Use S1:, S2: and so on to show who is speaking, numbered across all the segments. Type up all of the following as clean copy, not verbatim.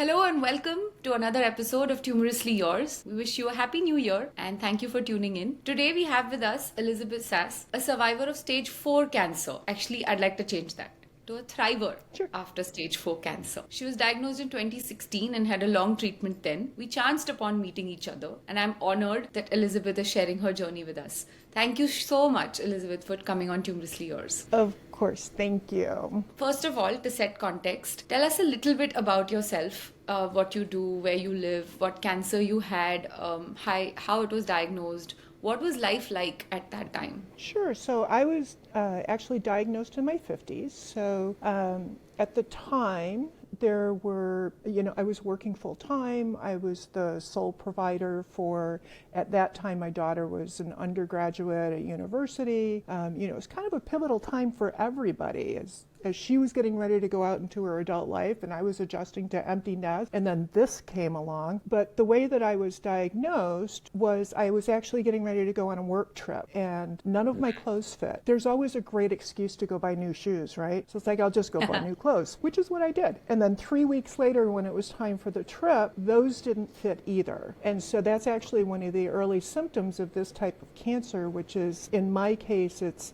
S1: Hello and welcome to another episode of Tumorously Yours. We wish you a happy new year and thank you for tuning in. Today we have with us Elisabeth Sass, a survivor of stage 4 cancer. Actually, I'd like to change that to a thriver after stage 4 cancer. She was diagnosed in 2016 and had a long treatment then. We chanced upon meeting each other and I'm honored that Elisabeth is sharing her journey with us. Thank you so much, Elisabeth, for coming on Tumorously Yours.
S2: Of course, thank you.
S1: First of all, to set context, tell us a little bit about yourself, what you do, where you live, what cancer you had, how it was diagnosed. What was life like at that time?
S2: Sure. So I was actually diagnosed in my 50s. So at the time, there were, I was working full time. I was the sole provider for, at that time, my daughter was an undergraduate at university. It was kind of a pivotal time for everybody as she was getting ready to go out into her adult life and I was adjusting to empty nest, and then this came along. But the way that I was diagnosed was I was actually getting ready to go on a work trip and none of my clothes fit. There's always a great excuse to go buy new shoes, right? So it's like, I'll just go buy new clothes, which is what I did. And then 3 weeks later, when it was time for the trip, those didn't fit either. And so that's actually one of the early symptoms of this type of cancer, which is, in my case, it's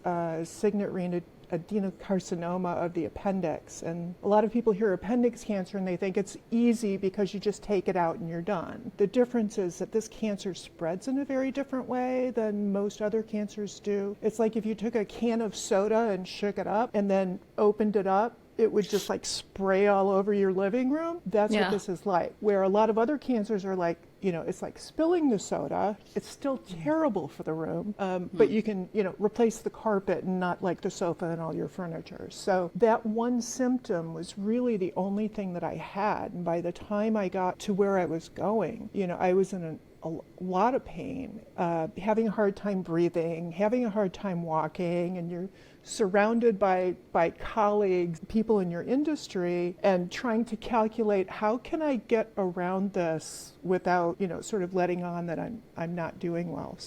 S2: signet ring adenocarcinoma of the appendix. And a lot of people hear appendix cancer and they think it's easy because you just take it out and you're done. The difference is that this cancer spreads in a very different way than most other cancers do. It's like if you took a can of soda and shook it up and then opened it up, it would just like spray all over your living room. That's what this is like. Where a lot of other cancers are like, it's like spilling the soda. It's still terrible for the room, but you can, replace the carpet and not like the sofa and all your furniture. So that one symptom was really the only thing that I had. And by the time I got to where I was going, I was in a lot of pain, having a hard time breathing, having a hard time walking, and you're surrounded by colleagues, people in your industry, and trying to calculate how can I get around this without, sort of letting on that I'm not doing well.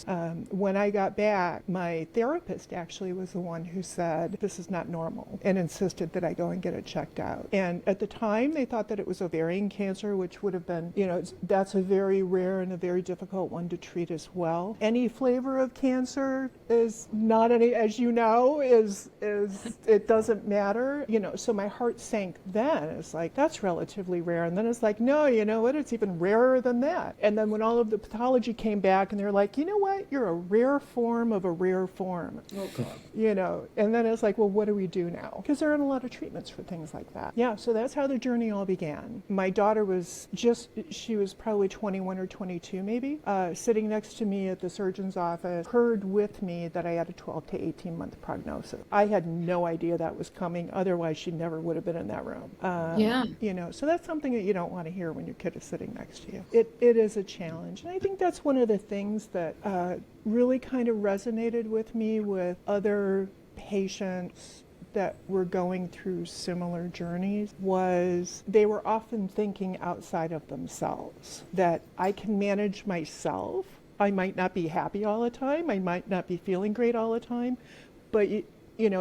S2: When I got back, my therapist actually was the one who said, this is not normal, and insisted that I go and get it checked out. And at the time, they thought that it was ovarian cancer, which would have been, that's a very rare and a very difficult one to treat as well. Any flavor of cancer is not any, as you know, is it doesn't matter, so my heart sank then. It's like, that's relatively rare. And then it's like, no, you know what, it's even rarer than that. And then when all of the pathology came back and they're like, you know what, you're a rare form of a rare form.
S1: Oh God.
S2: And then it's like, well, what do we do now? Because there aren't a lot of treatments for things like that. Yeah, so that's how the journey all began. My daughter was she was probably 21 or 22 maybe, sitting next to me at the surgeon's office, heard with me that I had a 12 to 18 month prognosis. I had no idea that was coming. Otherwise, she never would have been in that room. So that's something that you don't want to hear when your kid is sitting next to you. It is a challenge. And I think that's one of the things that really kind of resonated with me with other patients that were going through similar journeys was they were often thinking outside of themselves, that I can manage myself. I might not be happy all the time. I might not be feeling great all the time, but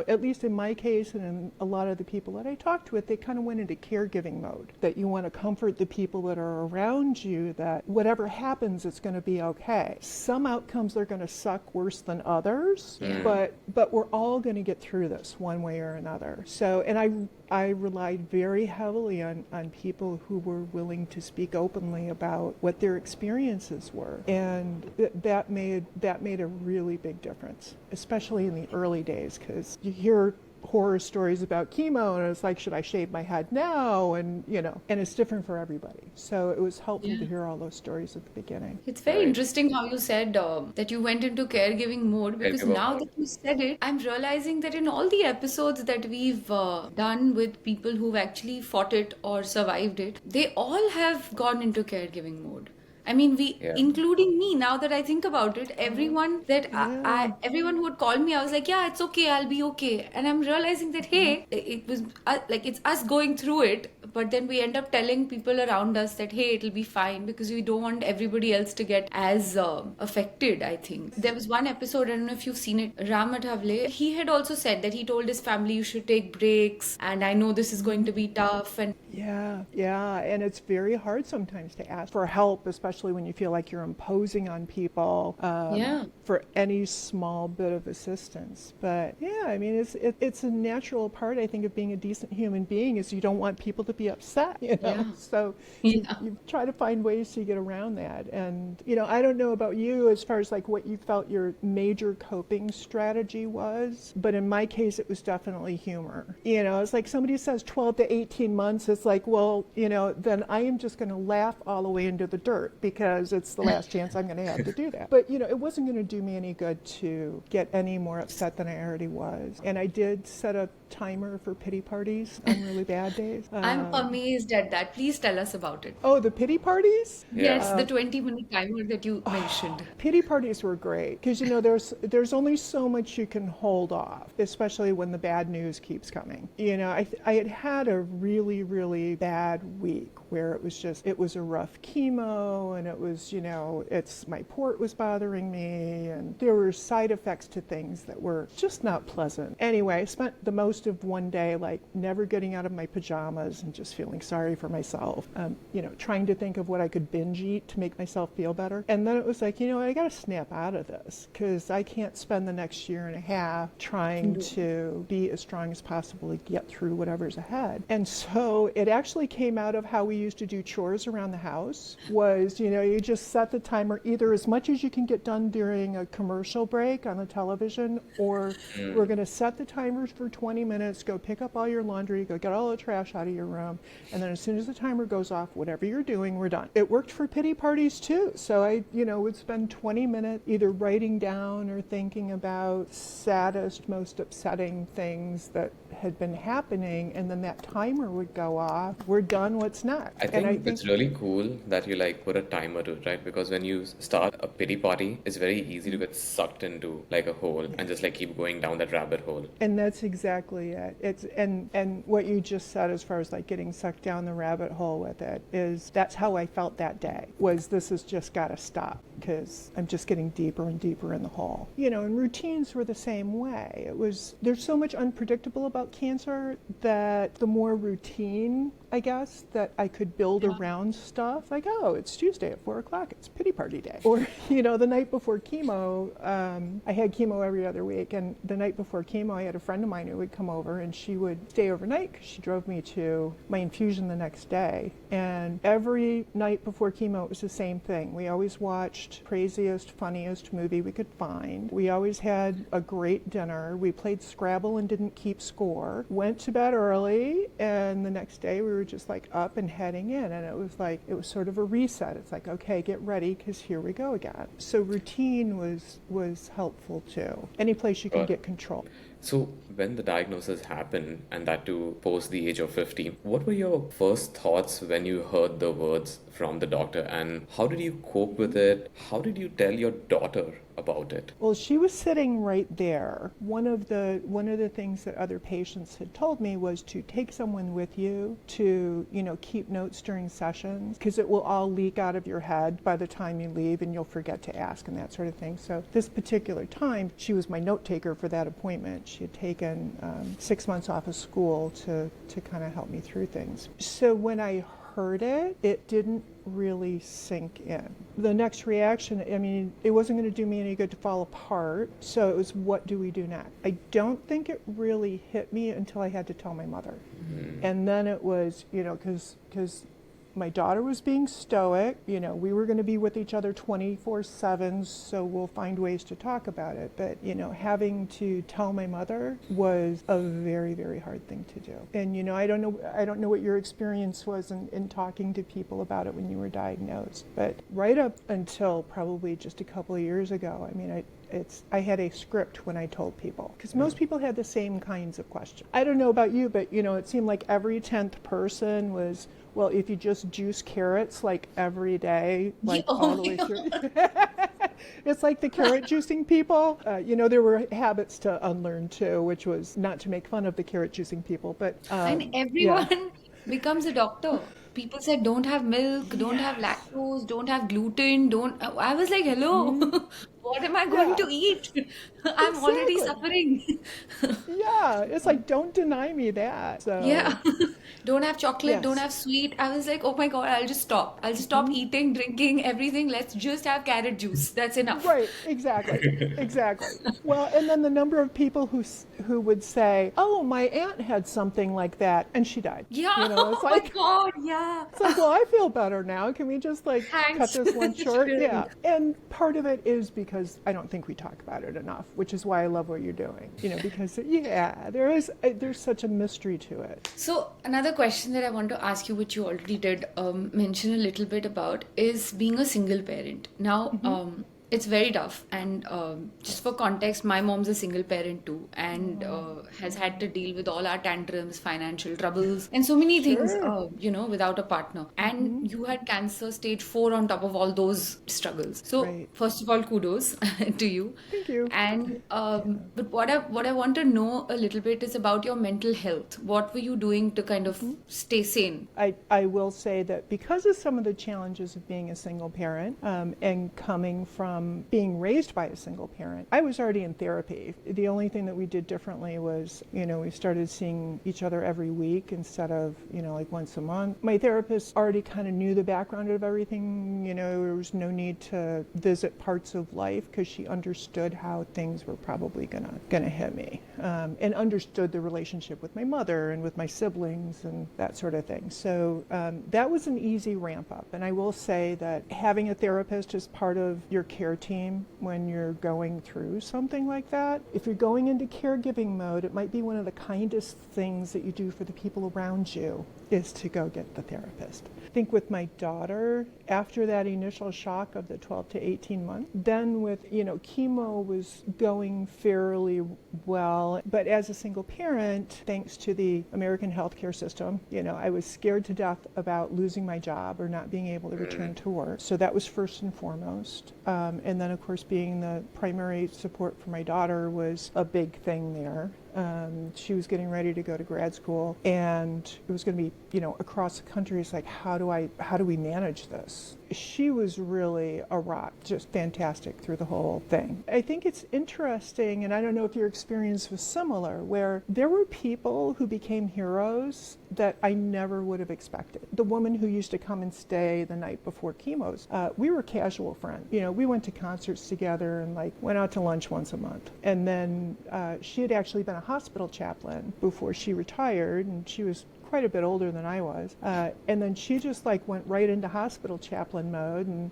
S2: at least in my case and in a lot of the people that I talked with, they kind of went into caregiving mode, that you want to comfort the people that are around you, that whatever happens, it's going to be okay. Some outcomes are going to suck worse than others, but we're all going to get through this one way or another. So, and I relied very heavily on people who were willing to speak openly about what their experiences were. And that made a really big difference, especially in the early days, because you hear horror stories about chemo and it's like, should I shave my head now? And and it's different for everybody. So it was helpful to hear all those stories at the beginning.
S1: It's very interesting how you said that you went into caregiving mode, because now that you said it, I'm realizing that in all the episodes that we've done with people who've actually fought it or survived it, they all have gone into caregiving mode. I mean, including me, now that I think about it, everyone that everyone who would call me, I was like, yeah, it's okay, I'll be okay. And I'm realizing that, hey, it was like, it's us going through it, but then we end up telling people around us that, hey, it'll be fine, because we don't want everybody else to get as affected, I think. There was one episode, I don't know if you've seen it, Ram Athavale, he had also said that he told his family, you should take breaks, and I know this is going to be tough. And
S2: Yeah, yeah, and it's very hard sometimes to ask for help, especially when you feel like you're imposing on people
S1: Yeah.
S2: for any small bit of assistance. But yeah, I mean, it's a natural part, I think, of being a decent human being is you don't want people to be upset, you know.
S1: Yeah.
S2: So
S1: Yeah.
S2: you try to find ways to get around that. And I don't know about you as far as like what you felt your major coping strategy was, but in my case, it was definitely humor. It's like somebody says 12 to 18 months. It's like, well, then I am just going to laugh all the way into the dirt because it's the last chance I'm going to have to do that. But, it wasn't going to do me any good to get any more upset than I already was. And I did set a timer for pity parties on really bad days.
S1: I'm amazed at that. Please tell us about it.
S2: Oh, the pity parties?
S3: Yeah.
S1: Yes, the 20-minute timer that you mentioned.
S2: Pity parties were great because there's only so much you can hold off, especially when the bad news keeps coming. I had a really really bad week where it was a rough chemo, and it was my port was bothering me, and there were side effects to things that were just not pleasant. Anyway, I spent the most of one day like never getting out of my pajamas and just feeling sorry for myself. Trying to think of what I could binge eat to make myself feel better. And then it was like, I got to snap out of this because I can't spend the next year and a half trying to be as strong as possible to get through whatever's ahead. And so it actually came out of how we used to do chores around the house was, you just set the timer either as much as you can get done during a commercial break on the television, or we're going to set the timers for 20 minutes, go pick up all your laundry, go get all the trash out of your room, and then as soon as the timer goes off, whatever you're doing, we're done. It worked for pity parties too. So I, would spend 20 minutes either writing down or thinking about saddest, most upsetting things that had been happening, and then that timer would go off. We're done, what's next?
S3: I think it's really cool that you like put a timer to it, right? Because when you start a pity party, it's very easy to get sucked into like a hole and just like keep going down that rabbit hole.
S2: And that's exactly it. It's and what you just said as far as like getting sucked down the rabbit hole with it is that's how I felt that day. Was this has just got to stop because I'm just getting deeper and deeper in the hole. And routines were the same way. There's so much unpredictable about cancer that the more routine, I guess, that I could build around stuff, like, oh, it's Tuesday at 4 o'clock, it's pity party day. Or, the night before chemo, I had chemo every other week, and the night before chemo, I had a friend of mine who would come over, and she would stay overnight because she drove me to my infusion the next day. And every night before chemo, it was the same thing. We always watched craziest, funniest movie we could find. We always had a great dinner. We played Scrabble and didn't keep score. Went to bed early, and the next day we were just like up and heading in, and it was sort of a reset. It's like, okay, get ready because here we go again. So routine was helpful too. Any place you can get control.
S3: So when the diagnosis happened, and that too post the age of 50, what were your first thoughts when you heard the words from the doctor, and how did you cope with it? How did you tell your daughter about it?
S2: Well, she was sitting right there. One of the things that other patients had told me was to take someone with you to, keep notes during sessions, because it will all leak out of your head by the time you leave and you'll forget to ask and that sort of thing. So this particular time, she was my note taker for that appointment. She had taken 6 months off of school to kind of help me through things. So when I heard it, it didn't really sink in. The next reaction, it wasn't going to do me any good to fall apart, so it was, what do we do next? I don't think it really hit me until I had to tell my mother. And then it was, because my daughter was being stoic, we were going to be with each other 24/7, so we'll find ways to talk about it. But, having to tell my mother was a very, very hard thing to do. And, I don't know what your experience was in talking to people about it when you were diagnosed, but right up until probably just a couple of years ago, I had a script when I told people, because most people had the same kinds of questions. I don't know about you, but it seemed like every 10th person was, well, if you just juice carrots like every day, like all the way through. It's like the carrot juicing people. There were habits to unlearn too, which was not to make fun of the carrot juicing people, but
S1: And everyone becomes a doctor. People said don't have milk, don't have lactose, don't have gluten, don't. I was like, hello, what am I going
S2: Yeah,
S1: to eat? I'm already
S2: exactly.
S1: suffering.
S2: Yeah, it's like, don't deny me that. So,
S1: Yeah. Don't have chocolate, don't
S2: yes.
S1: have sweet. I was like, oh my God, I'll just stop. I'll just stop eating, drinking, everything. Let's just have carrot juice. That's enough.
S2: Right, exactly. Exactly. Well, and then the number of people who would say, "Oh, my aunt had something like that and she died."
S1: Yeah.
S2: You know, it's
S1: Oh my
S2: like
S1: God. Yeah.
S2: it's like, well, I feel better now. Can we just like cut
S1: Thanks.
S2: this one
S1: You
S2: short?
S1: shouldn't.
S2: Yeah. And part of it is because I don't think we talk about it enough, which is why I love what you're doing. You know, because yeah, there's such a mystery to it.
S1: So, another question that I want to ask you, which you already did mention a little bit about, is being a single parent. Now, it's very tough. And just for context, my mom's a single parent too, and has had to deal with all our tantrums, financial troubles, and so many things,
S2: Sure.
S1: without a partner. And you had cancer stage 4 on top of all those struggles. So,
S2: Right.
S1: first of all, kudos to you.
S2: Thank you.
S1: And
S2: Yeah.
S1: but what I want to know a little bit is about your mental health. What were you doing to kind of stay sane?
S2: I will say that because of some of the challenges of being a single parent and coming from being raised by a single parent, I was already in therapy. The only thing that we did differently was, we started seeing each other every week instead of, like once a month. My therapist already kind of knew the background of everything. There was no need to visit parts of life because she understood how things were probably gonna hit me and understood the relationship with my mother and with my siblings and that sort of thing. So that was an easy ramp up. And I will say that having a therapist as part of your care team when you're going through something like that, if you're going into caregiving mode, it might be one of the kindest things that you do for the people around you is to go get the therapist. I think with my daughter, after that initial shock of the 12 to 18 months, then with, chemo was going fairly well. But as a single parent, thanks to the American healthcare system, I was scared to death about losing my job or not being able to return to work. So that was first and foremost. And then, of course, being the primary support for my daughter was a big thing there. She was getting ready to go to grad school, and it was going to be, across the country. It's like, how do we manage this? She was really a rock, just fantastic through the whole thing. I think it's interesting, and I don't know if your experience was similar, where there were people who became heroes that I never would have expected. The woman who used to come and stay the night before chemos, we were casual friends. We went to concerts together and went out to lunch once a month. And then she had actually been a hospital chaplain before she retired, and she was quite a bit older than I was. And then she just went right into hospital chaplain mode and,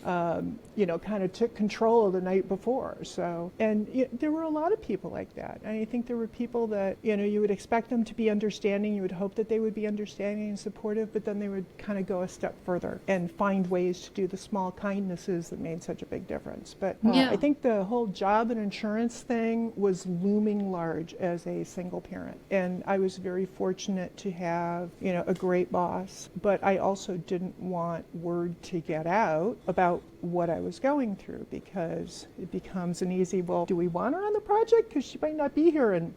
S2: kind of took control of the night before. So, and there were a lot of people like that. And I think there were people that, you would expect them to be understanding. You would hope that they would be understanding and supportive, but then they would kind of go a step further and find ways to do the small kindnesses that made such a big difference. But
S1: Yeah.
S2: I think the whole job and insurance thing was looming large as a single parent. And I was very fortunate to have a great boss, but I also didn't want word to get out about what I was going through because it becomes an easy, well, do we want her on the project? Because she might not be here and,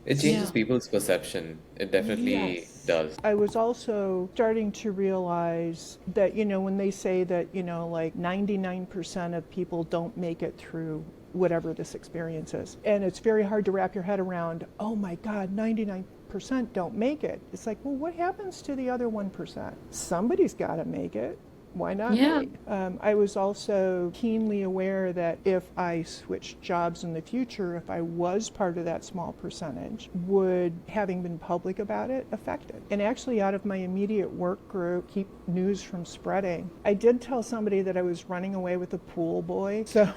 S3: It changes people's perception. It definitely
S2: Yes.
S3: does.
S2: I was also starting to realize that, when they say that, 99% of people don't make it through whatever this experience is. And it's very hard to wrap your head around, oh my God, 99% don't make it. It's like, well, what happens to the other 1%? Somebody's got to make it. Why not
S1: Yeah.
S2: me? I was also keenly aware that if I switched jobs in the future, if I was part of that small percentage, would having been public about it affect it? And actually, out of my immediate work group, keep news from spreading, I did tell somebody that I was running away with a pool boy. So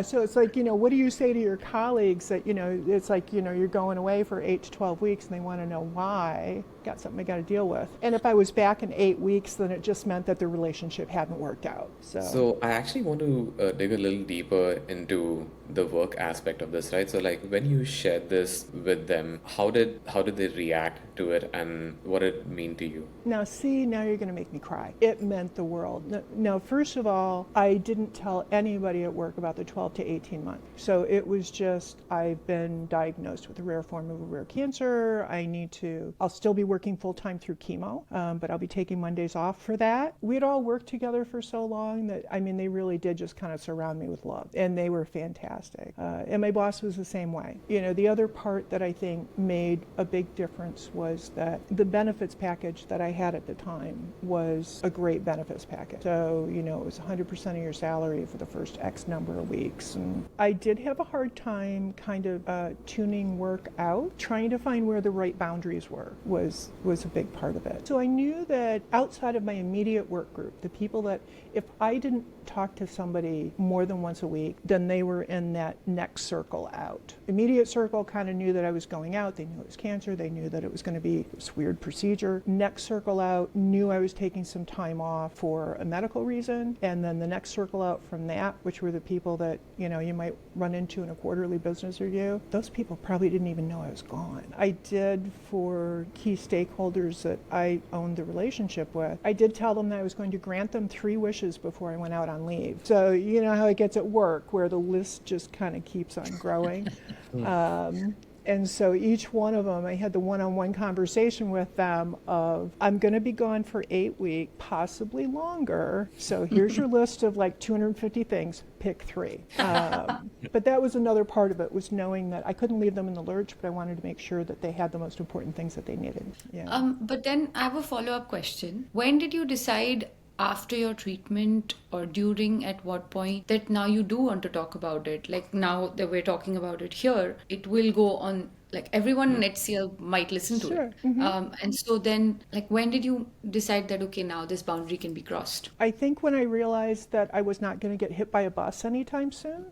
S2: so it's like, what do you say to your colleagues that, it's like, you're going away for 8 to 12 weeks and they want to know why. Got something I got to deal with. And if I was back in 8 weeks, then it just meant that the relationship hadn't worked out.
S3: So I actually want to dig a little deeper into the work aspect of this, right? So when you shared this with them, how did they react to it and what did it mean to you?
S2: Now you're going to make me cry. It meant the world. Now, first of all, I didn't tell tell anybody at work about the 12 to 18 months. So it was just, I've been diagnosed with a rare form of a rare cancer. I'll still be working full time through chemo, but I'll be taking Mondays off for that. We'd all worked together for so long that, I mean, they really did just kind of surround me with love, and they were fantastic. And my boss was the same way. You know, the other part that I think made a big difference was that the benefits package that I had at the time was a great benefits package. So, you know, it was 100% of your salary for the first X number of weeks. And I did have a hard time kind of tuning work out. Trying to find where the right boundaries were was a big part of it. So I knew that outside of my immediate work group, the people that if I didn't talk to somebody more than once a week, then they were in that next circle out. Immediate circle kind of knew that I was going out. They knew it was cancer. They knew that it was going to be this weird procedure. Next circle out knew I was taking some time off for a medical reason. And then the next circle out from that, which were the people that, you know, you might run into in a quarterly business review, those people probably didn't even know I was gone. I did, for key stakeholders that I owned the relationship with, I did tell them that I was going to grant them 3 wishes before I went out on leave. So you know how it gets at work, where the list just kind of keeps on growing. And so each one of them, I had the one-on-one conversation with them of, I'm going to be gone for 8 weeks, possibly longer. So here's your list of like 250 things, pick 3. But that was another part of it, was knowing that I couldn't leave them in the lurch, but I wanted to make sure that they had the most important things that they needed. Yeah.
S1: But then I have a follow-up question. When did you decide, after your treatment or during, at what point, that now you do want to talk about it? Like now that we're talking about it here, it will go on, like everyone in HCL might listen to
S2: Sure.
S1: it. And so then, like, when did you decide that, okay, now this boundary can be crossed?
S2: I think when I realized that I was not going to get hit by a bus anytime soon.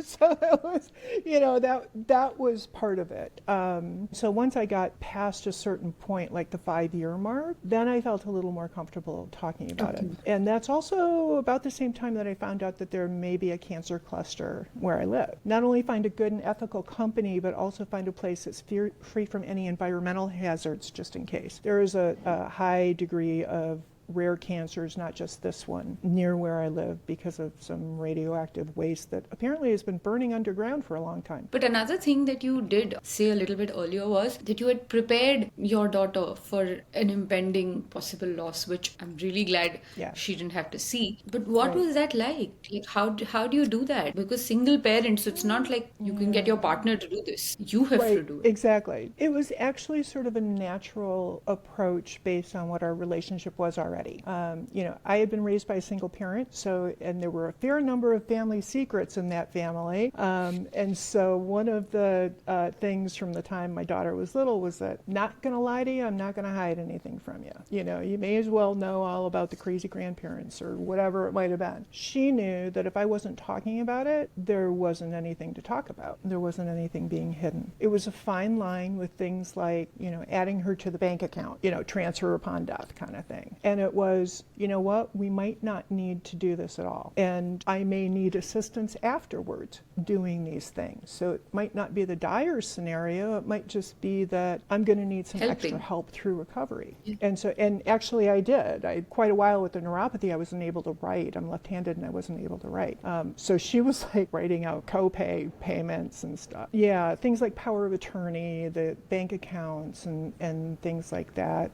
S2: So that was, you know, that was part of it. So once I got past a certain point, like the 5-year mark, then I felt a little more comfortable talking about it. And that's also about the same time that I found out that there may be a cancer cluster where I live. Not only find a good and ethical company, but also find a place that's free from any environmental hazards, just in case. There is a high degree of rare cancers, not just this one, near where I live because of some radioactive waste that apparently has been burning underground for a long time.
S1: But another thing that you did say a little bit earlier was that you had prepared your daughter for an impending possible loss, which I'm really glad she didn't have to see. But what was that like? Like how do you do that? Because single parent, so it's not like you can get your partner to do this. You have to do it.
S2: Exactly. It was actually sort of a natural approach based on what our relationship was already. You know, I had been raised by a single parent, and there were a fair number of family secrets in that family. And so one of the things from the time my daughter was little was that, not going to lie to you, I'm not going to hide anything from you. You know, you may as well know all about the crazy grandparents or whatever it might have been. She knew that if I wasn't talking about it, there wasn't anything to talk about. There wasn't anything being hidden. It was a fine line with things like, you know, adding her to the bank account, you know, transfer upon death kind of thing. And it was, you know what, we might not need to do this at all. And I may need assistance afterwards doing these things. So it might not be the dire scenario. It might just be that I'm going to need some extra help through recovery. And actually I did. Quite a while with the neuropathy, I wasn't able to write. I'm left-handed and I wasn't able to write. So she was like writing out copay payments and stuff. Yeah, things like power of attorney, the bank accounts and things like that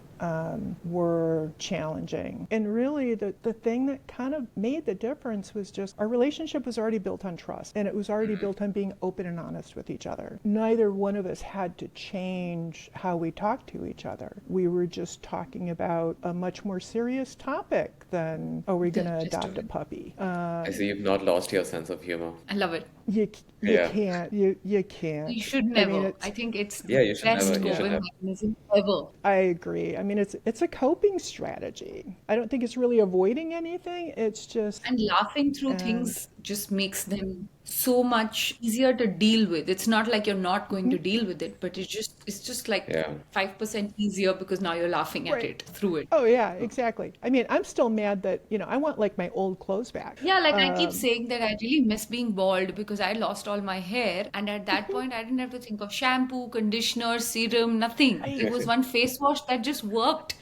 S2: were challenging. And really the thing that kind of made the difference was just our relationship was already built on trust, and it was already built on being open and honest with each other. Neither one of us had to change how we talked to each other. We were just talking about a much more serious topic than, are we going to adopt a puppy?
S3: I see you've not lost your sense of humor.
S1: I love it.
S2: You can't. You can't.
S1: You should never.
S2: I mean,
S1: I think it's
S3: Yeah, you
S1: the
S3: should
S1: best
S3: never. You should
S1: coping
S3: never.
S1: mechanism ever.
S2: I agree. I mean, it's a coping strategy. I don't think it's really avoiding anything. It's just
S1: And laughing through things just makes them so much easier to deal with. It's not like you're not going to deal with it, but it's just like 5% easier because now you're laughing at it through it.
S2: Oh yeah, exactly. I mean, I'm still mad that, you know, I want like my old clothes back.
S1: Yeah, like I keep saying that I really miss being bald because I lost all my hair, and at that point I didn't have to think of shampoo, conditioner, serum, nothing. It was one face wash that just worked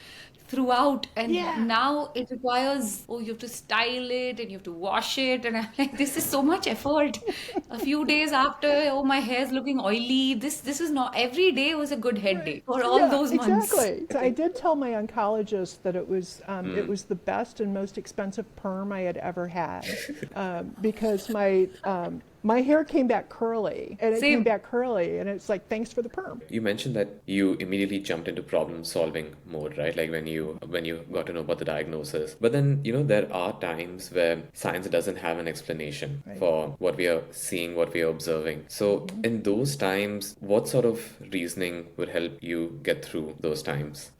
S1: throughout, and
S2: Yeah.
S1: now it requires, oh, you have to style it and you have to wash it, and I'm like, this is so much effort. A few days after, oh, my hair's looking oily. This is not, every day was a good head
S2: Right.
S1: day for all
S2: Yeah,
S1: those months.
S2: exactly. So I did tell my oncologist that it was the best and most expensive perm I had ever had, because my hair came back curly, and it came
S1: Same.
S2: back curly, and it's like, thanks for the perm.
S3: You mentioned that you immediately jumped into problem solving mode, right? Like when you got to know about the diagnosis. But then, there are times where science doesn't have an explanation
S2: Right.
S3: for what we are seeing, what we are observing. So in those times, what sort of reasoning would help you get through those times?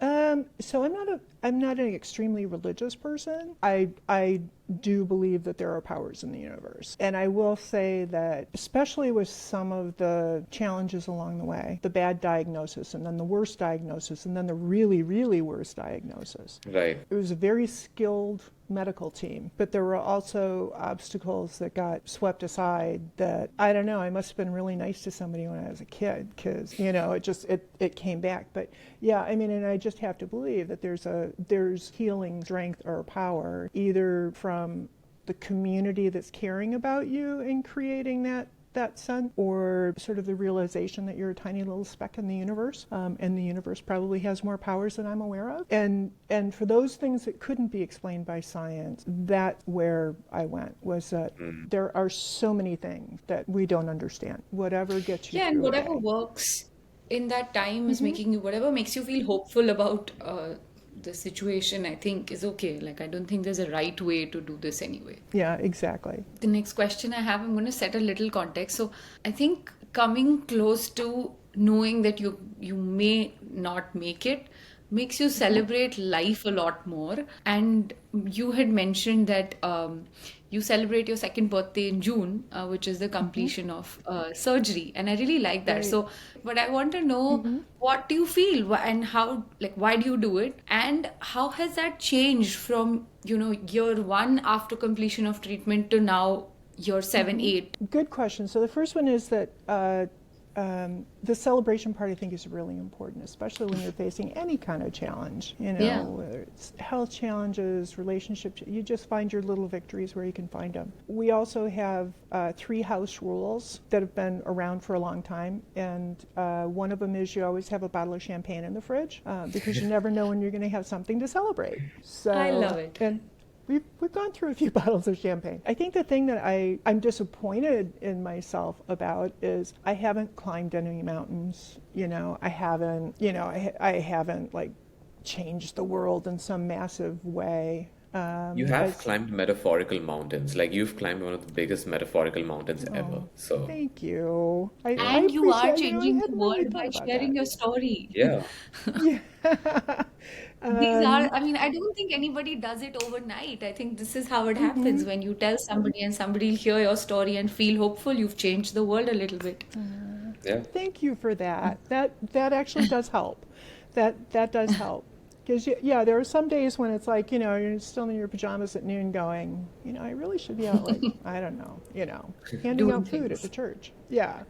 S2: So I'm not an extremely religious person. I do believe that there are powers in the universe. And I will say that, especially with some of the challenges along the way, the bad diagnosis and then the worst diagnosis and then the really, really worst diagnosis.
S3: Right.
S2: It was a very skilled medical team, but there were also obstacles that got swept aside that, I don't know, I must have been really nice to somebody when I was a kid, because it came back. But yeah, I mean, and I just have to believe that there's healing strength or power either from the community that's caring about you and creating that sense, or sort of the realization that you're a tiny little speck in the universe, and the universe probably has more powers than I'm aware of. And for those things that couldn't be explained by science, that's where I went, was that there are so many things that we don't understand. Whatever gets you
S1: Yeah, and
S2: through a
S1: whatever
S2: day.
S1: works in that time is making you, whatever makes you feel hopeful about the situation, I think is okay. Like, I don't think there's a right way to do this anyway.
S2: Yeah, exactly.
S1: The next question I have, I'm going to set a little context. So I think coming close to knowing that you may not make it makes you celebrate life a lot more. And you had mentioned that you celebrate your second birthday in June, which is the completion of surgery, and I really like that.
S2: Right.
S1: So, but I want to know, what do you feel, and how, like, why do you do it, and how has that changed from year one after completion of treatment to now year 7, 8?
S2: Good question. So the first one is that the celebration part, I think, is really important, especially when you're facing any kind of challenge.
S1: Yeah.
S2: Whether it's health challenges, relationships, you just find your little victories where you can find them. We also have 3 house rules that have been around for a long time, and one of them is you always have a bottle of champagne in the fridge, because you never know when you're going to have something to celebrate. So,
S1: I love it.
S2: And we've gone through a few bottles of champagne. I think the thing that I'm disappointed in myself about is I haven't climbed any mountains. I haven't, I haven't like changed the world in some massive way.
S3: You have climbed metaphorical mountains. Like you've climbed one of the biggest metaphorical mountains ever. So,
S2: Thank you. I
S1: And you are
S2: appreciate,
S1: changing the
S2: hadn't really
S1: world
S2: thought
S1: by
S2: about
S1: sharing
S2: that.
S1: your story.
S3: yeah.
S2: Yeah.
S1: These are, I mean, I don't think anybody does it overnight. I think this is how it happens when you tell somebody and somebody will hear your story and feel hopeful. You've changed the world a little bit.
S3: Yeah.
S2: Thank you for that. That actually does help. That does help. Because yeah, there are some days when it's like, you're still in your pajamas at noon going, I really should be out, like, I don't know, handing
S1: Doing
S2: out food at
S1: things.
S2: the church. Yeah.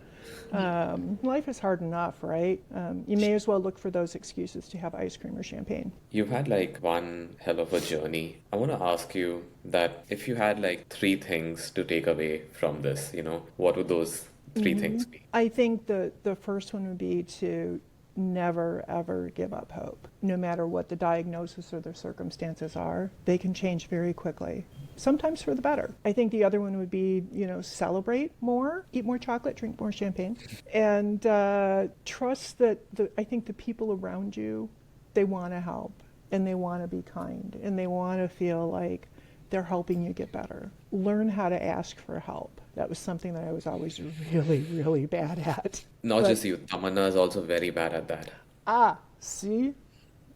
S2: Life is hard enough, right? You may as well look for those excuses to have ice cream or champagne.
S3: You've had like one hell of a journey. I want to ask you that if you had like 3 things to take away from this, what would those 3 things be?
S2: I think the first one would be to never, ever give up hope. No matter what the diagnosis or the circumstances are, they can change very quickly, sometimes for the better. I think the other one would be, celebrate more, eat more chocolate, drink more champagne, and trust that I think the people around you, they want to help, and they want to be kind, and they want to feel like they're helping you get better. Learn how to ask for help. That was something that I was always really, really bad at.
S3: Not
S2: But
S3: just you, Tamanna is also very bad at that.
S2: see,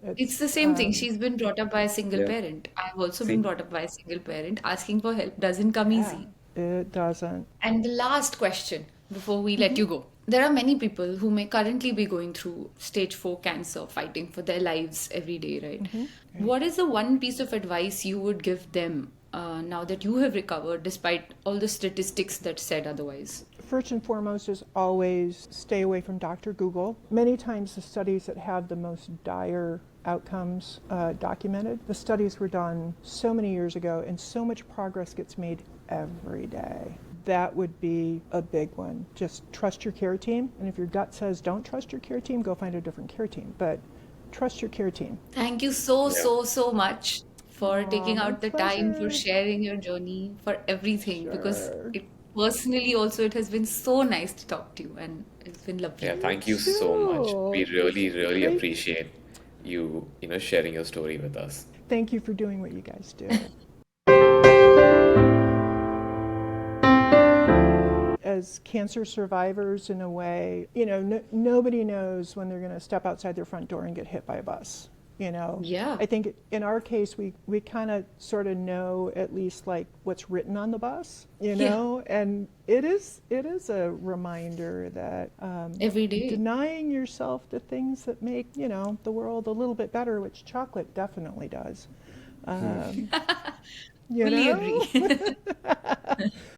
S1: It's
S2: it's
S1: the same thing. She's been brought up by a single
S3: Yeah.
S1: parent. I've also been
S3: See?
S1: brought up by a single parent. Asking for help doesn't come
S2: yeah,
S1: easy.
S2: it doesn't.
S1: And the last question before we let you go. There are many people who may currently be going through stage 4 cancer, fighting for their lives every day, right? What is the one piece of advice you would give them now that you have recovered, despite all the statistics that said otherwise?
S2: First and foremost is always stay away from Dr. Google. Many times the studies that have the most dire outcomes documented, the studies were done so many years ago, and so much progress gets made every day. That would be a big one. Just trust your care team, and if your gut says don't trust your care team, go find a different care team. But trust your care team.
S1: Thank you so,
S3: Yeah.
S1: so, so much for
S2: Aw,
S1: taking
S2: my
S1: out the time, for
S2: pleasure.
S1: sharing your journey, for everything. Because
S2: Sure.
S1: it personally also it has been so nice to talk to you, and it's been
S3: Yeah,
S1: lovely.
S2: You
S3: thank you so much. We
S2: too. It's
S3: really, really
S2: great.
S3: appreciate you, sharing your story with us.
S2: Thank you for doing what you guys do. As cancer survivors, in a way, nobody knows when they're going to step outside their front door and get hit by a bus.
S1: Yeah.
S2: I think in our case, we kind of sort of know at least like what's written on the bus,
S1: Yeah.
S2: and it is a reminder that
S1: Every day.
S2: denying yourself the things that make the world a little bit better, which chocolate definitely does. Um, you
S1: Fully
S2: know.
S1: agree.